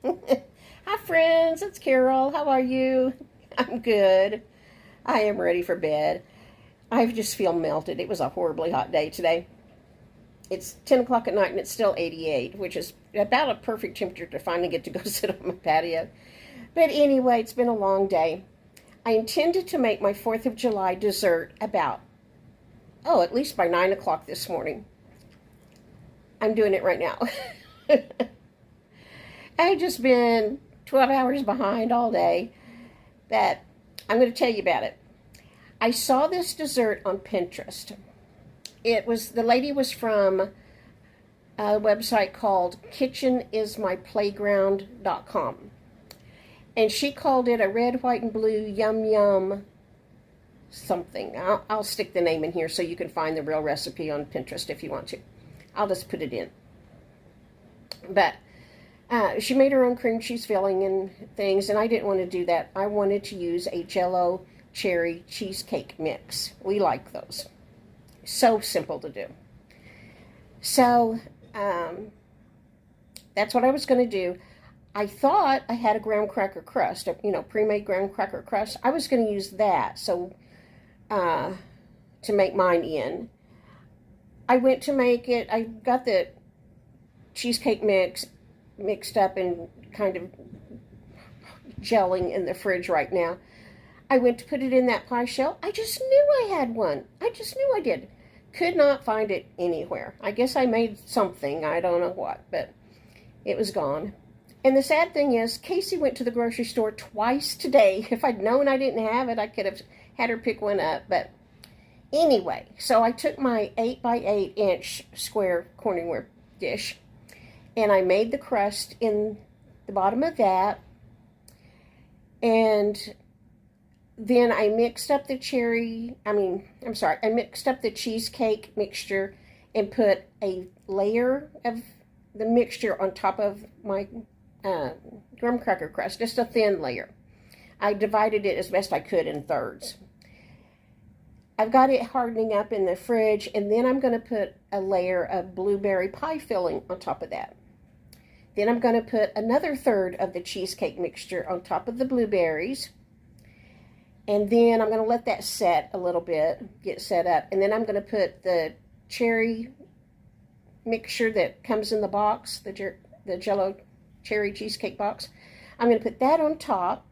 Hi, friends. It's Carol. How are you? I'm good. I am ready for bed. I just feel melted. It was a horribly hot day today. It's 10 o'clock at night and it's still 88, which is about a perfect temperature to finally get to go sit on my patio. But anyway, it's been a long day. I intended to make my 4th of July dessert about, at least by 9 o'clock this morning. I'm doing it right now. I've just been 12 hours behind all day, but I'm going to tell you about it. I saw this dessert on Pinterest. The lady was from a website called kitchenismyplayground.com. And she called it a red, white, and blue yum yum something. I'll stick the name in here so you can find the real recipe on Pinterest if you want to. I'll just put it in. But she made her own cream cheese filling and things, and I didn't want to do that. I wanted to use a Jell-O cherry cheesecake mix. We like those. So simple to do. So that's what I was going to do. I thought I had a graham cracker crust, pre-made graham cracker crust. I was going to use that to make mine in. I went to make it. I got the cheesecake mix mixed up and kind of gelling in the fridge right now. I went to put it in that pie shell. I just knew I had one. I just knew I did. Could not find it anywhere. I guess I made something. I don't know what, but it was gone. And the sad thing is, Casey went to the grocery store twice today. If I'd known I didn't have it, I could have had her pick one up. But anyway, so I took my 8 by 8 inch square Corningware dish, and I made the crust in the bottom of that. And then I mixed up the I mixed up the cheesecake mixture and put a layer of the mixture on top of my graham cracker crust, just a thin layer. I divided it as best I could in thirds. I've got it hardening up in the fridge, and then I'm going to put a layer of blueberry pie filling on top of that. Then I'm going to put another third of the cheesecake mixture on top of the blueberries. And then I'm going to let that set a little bit, get set up. And then I'm going to put the cherry mixture that comes in the box, the Jell-O cherry cheesecake box. I'm going to put that on top.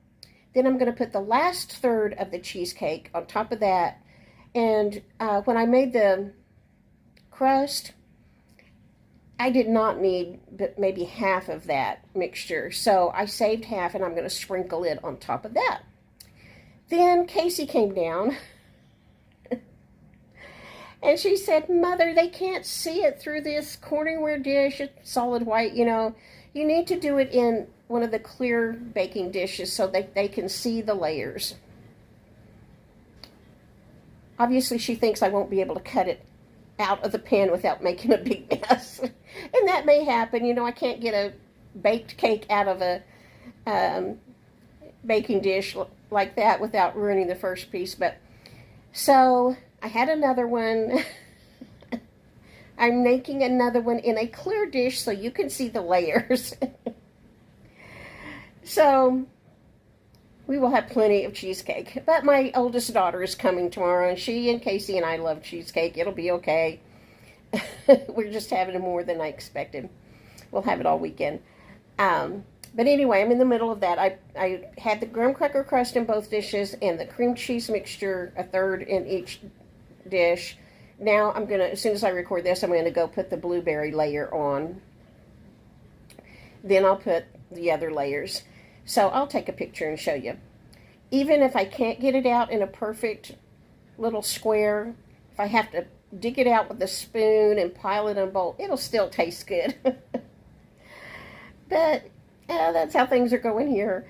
Then I'm going to put the last third of the cheesecake on top of that. And when I made the crust, I did not need but maybe half of that mixture. So I saved half, and I'm going to sprinkle it on top of that. Then Casey came down, and she said, "Mother, they can't see it through this Corningware dish. It's solid white, You need to do it in one of the clear baking dishes so that they can see the layers." Obviously, she thinks I won't be able to cut it out of the pan without making a big mess. And that may happen. I can't get a baked cake out of a baking dish like that without ruining the first piece. But so I had another one. I'm making another one in a clear dish so you can see the layers. So we will have plenty of cheesecake. But my oldest daughter is coming tomorrow, and she and Casey and I love cheesecake. It'll be okay. We're just having it more than I expected. We'll have it all weekend. But anyway, I'm in the middle of that. I had the graham cracker crust in both dishes and the cream cheese mixture, a third in each dish. Now I'm going to, as soon as I record this, I'm going to go put the blueberry layer on. Then I'll put the other layers. So I'll take a picture and show you. Even if I can't get it out in a perfect little square, if I have to dig it out with a spoon and pile it in a bowl, it'll still taste good. But that's how things are going here.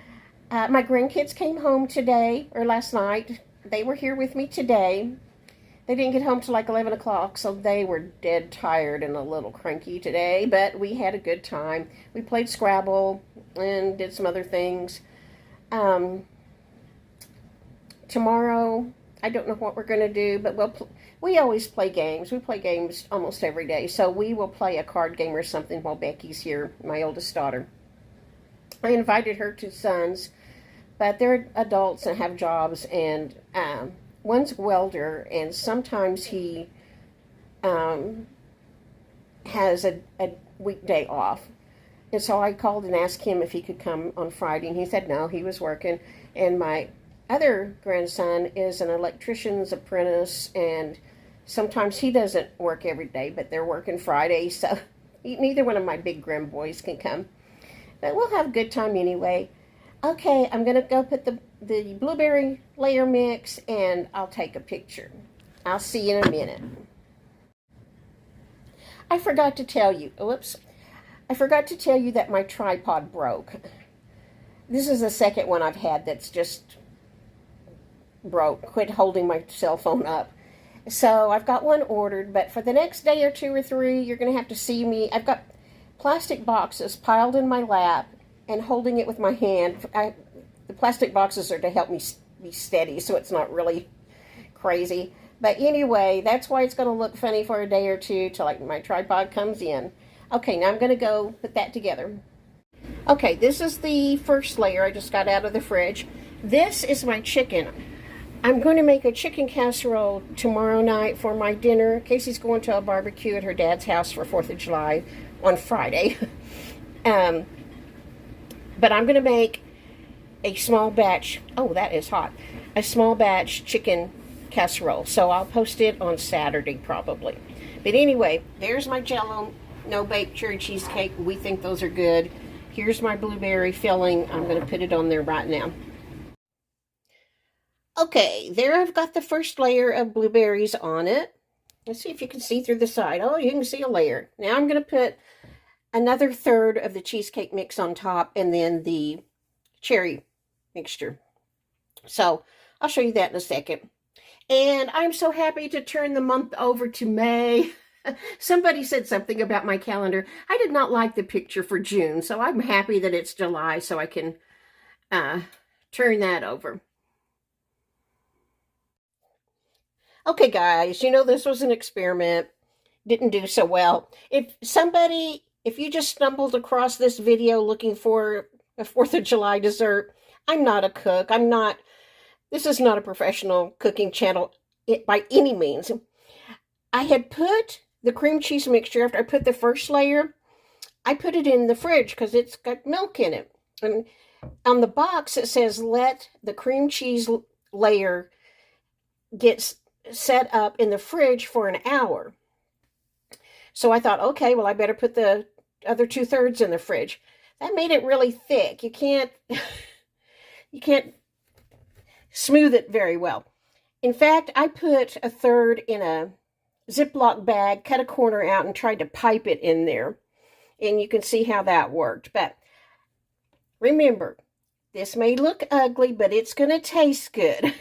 My grandkids came home today, or last night. They were here with me today. They didn't get home till like 11 o'clock, so they were dead tired and a little cranky today, but we had a good time. We played Scrabble and did some other things. Tomorrow, I don't know what we're going to do, but we always play games. We play games almost every day, so we will play a card game or something while Becky's here, my oldest daughter. I invited her two sons, but they're adults and have jobs, and one's a welder, and sometimes he um, has a weekday off. And so I called and asked him if he could come on Friday, and he said no, he was working. And my other grandson is an electrician's apprentice, and sometimes he doesn't work every day, but they're working Friday, so neither one of my big grand boys can come. But we'll have a good time anyway. Okay, I'm going to go put the blueberry layer mix, and I'll take a picture. I'll see you in a minute. I forgot to tell you, I forgot to tell you that my tripod broke. This is the second one I've had that's just broke. Quit holding my cell phone up. So I've got one ordered, but for the next day or two or three, you're going to have to see me. I've got plastic boxes piled in my lap and holding it with my hand. The plastic boxes are to help me be steady so it's not really crazy. But anyway, that's why it's going to look funny for a day or two till like my tripod comes in. Okay, now I'm going to go put that together. Okay, this is the first layer I just got out of the fridge. This is my chicken. I'm going to make a chicken casserole tomorrow night for my dinner. Casey's going to a barbecue at her dad's house for 4th of July on Friday. But I'm going to make a small batch, oh, that is hot, a small batch chicken casserole. So I'll post it on Saturday probably. But anyway, there's my Jell-O no-bake cherry cheesecake. We think those are good. Here's my blueberry filling. I'm going to put it on there right now. Okay, there I've got the first layer of blueberries on it. Let's see if you can see through the side. Oh, you can see a layer. Now I'm going to put another third of the cheesecake mix on top and then the cherry mixture. So I'll show you that in a second. And I'm so happy to turn the month over to May. Somebody said something about my calendar. I did not like the picture for June, so I'm happy that it's July so I can turn that over. Okay, guys, you know this was an experiment. Didn't do so well. If you just stumbled across this video looking for a 4th of July dessert, I'm not a cook. This is not a professional cooking channel by any means. I had put the cream cheese mixture, after I put the first layer, I put it in the fridge because it's got milk in it. And on the box, it says, let the cream cheese layer get set up in the fridge for an hour. So I thought, okay, well, I better put the other 2/3 in the fridge. That made it really thick. You can't smooth it very well. In fact, I put a third in a Ziploc bag, cut a corner out, and tried to pipe it in there. And you can see how that worked. But remember, this may look ugly, but it's going to taste good.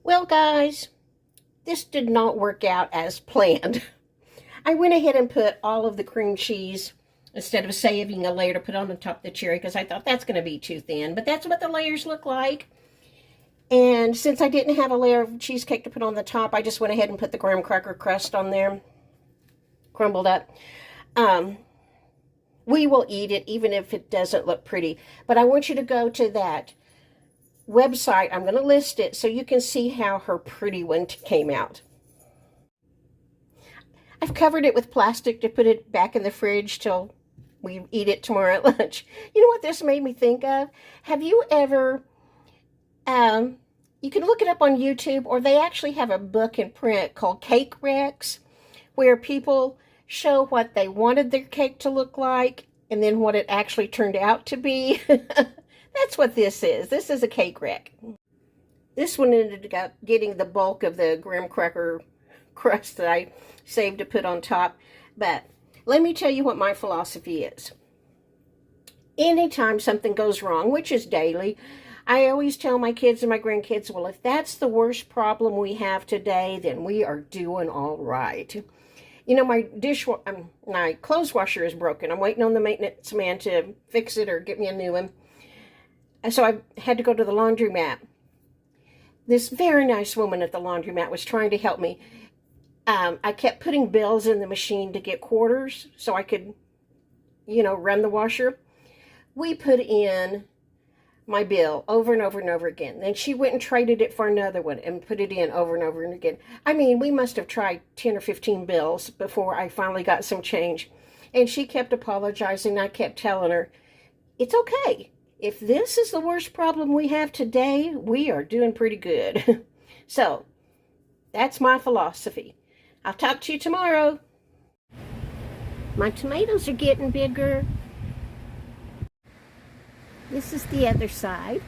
Well, guys, this did not work out as planned. I went ahead and put all of the cream cheese instead of saving a layer to put on the top of the cherry because I thought that's going to be too thin. But that's what the layers look like. And since I didn't have a layer of cheesecake to put on the top, I just went ahead and put the graham cracker crust on there, crumbled up. We will eat it even if it doesn't look pretty. But I want you to go to that website. I'm going to list it so you can see how her pretty one came out. I've covered it with plastic to put it back in the fridge till we eat it tomorrow at lunch. You know what this made me think of? Have you ever, you can look it up on YouTube, or they actually have a book in print called Cake Wrecks, where people show what they wanted their cake to look like and then what it actually turned out to be. That's what this is. This is a cake wreck. This one ended up getting the bulk of the graham cracker crust that I saved to put on top. But let me tell you what my philosophy is. Anytime something goes wrong, which is daily, I always tell my kids and my grandkids, well, if that's the worst problem we have today, then we are doing all right. You know, my clothes washer is broken. I'm waiting on the maintenance man to fix it or get me a new one. And so I had to go to the laundromat. This very nice woman at the laundromat was trying to help me. I kept putting bills in the machine to get quarters so I could, run the washer. We put in my bill over and over and over again. Then she went and traded it for another one and put it in over and over and again. I mean, we must have tried 10 or 15 bills before I finally got some change. And she kept apologizing. I kept telling her, it's okay. If this is the worst problem we have today, we are doing pretty good. So, that's my philosophy. I'll talk to you tomorrow. My tomatoes are getting bigger. This is the other side.